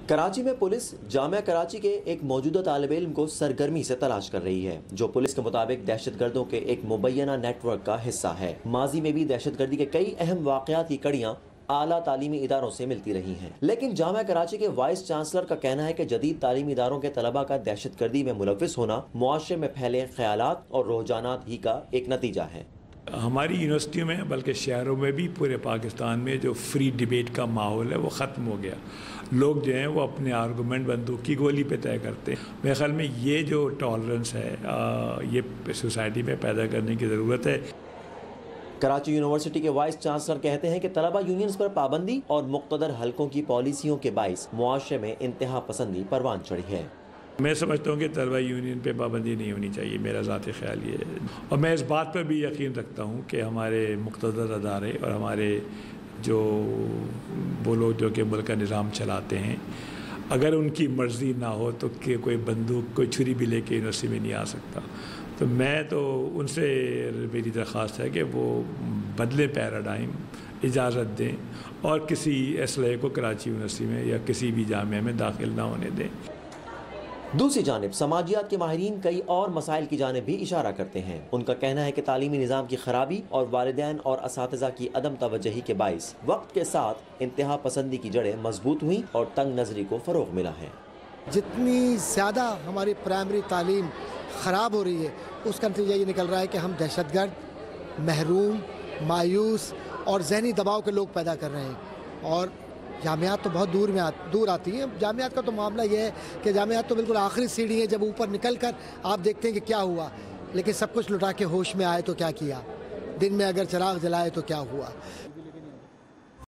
کراچی میں پولیس جامعہ کراچی کے ایک موجودہ طالب علم کو سرگرمی سے تلاش کر رہی ہے، جو پولیس کے مطابق دہشت گردوں کے ایک مبینہ نیٹ ورک کا حصہ ہے۔ ماضی میں بھی دہشت گردی کے کئی اہم واقعات کی کڑیاں اعلیٰ تعلیمی اداروں سے ملتی رہی ہیں، لیکن جامعہ کراچی کے وائس چانسلر کا کہنا ہے کہ جدید تعلیمی اداروں کے طلباء کا دہشت گردی میں ملوث ہونا معاشرے میں پھیلے خیالات اور رجحانات ہی کا ایک نتیجہ ہے۔ ہماری یونیورسٹیوں میں بلکہ شہروں میں بھی پورے پاکستان میں جو فری ڈیبیٹ کا ماحول ہے وہ ختم ہو گیا۔ لوگ جو ہیں وہ اپنے آرگومنٹ بندوق کی گولی پہ طے کرتے ہیں۔ میرے خیال میں یہ جو ٹالرنس ہے یہ سوسائٹی میں پیدا کرنے کی ضرورت ہے۔ کراچی یونیورسٹی کے وائس چانسلر کہتے ہیں کہ طلبہ یونینز پر پابندی اور مقتدر حلقوں کی پالیسیوں کے باعث معاشرے میں انتہا پسندی پروان چڑھی ہے۔ میں سمجھتا ہوں کہ طلبہ یونین پہ پابندی نہیں ہونی چاہیے، میرا ذاتی خیال یہ ہے، اور میں اس بات پر بھی یقین رکھتا ہوں کہ ہمارے مقتدر ادارے اور ہمارے جو وہ لوگ جو کہ ملک کا نظام چلاتے ہیں، اگر ان کی مرضی نہ ہو تو کہ کوئی بندوق کوئی چھری بھی لے کے یونیورسٹی میں نہیں آ سکتا۔ تو میں تو ان سے میری درخواست ہے کہ وہ بدلے پیراڈائم، اجازت دیں اور کسی اسلحے کو کراچی یونیورسٹی میں یا کسی بھی جامعہ میں داخل نہ ہونے دیں۔ دوسری جانب سماجیات کے ماہرین کئی اور مسائل کی جانب بھی اشارہ کرتے ہیں۔ ان کا کہنا ہے کہ تعلیمی نظام کی خرابی اور والدین اور اساتذہ کی عدم توجہی کے باعث وقت کے ساتھ انتہا پسندی کی جڑیں مضبوط ہوئیں اور تنگ نظری کو فروغ ملا ہے۔ جتنی زیادہ ہماری پرائمری تعلیم خراب ہو رہی ہے، اس کا نتیجہ یہ نکل رہا ہے کہ ہم دہشت گرد، محروم، مایوس اور ذہنی دباؤ کے لوگ پیدا کر رہے ہیں، اور جامعات تو بہت دور آتی ہیں۔ جامعات کا تو معاملہ یہ ہے کہ جامعات تو بالکل آخری سیڑھی ہے، جب اوپر نکل کر آپ دیکھتے ہیں کہ کیا ہوا، لیکن سب کچھ لٹا کے ہوش میں آئے تو کیا کیا، دن میں اگر چراغ جلائے تو کیا ہوا۔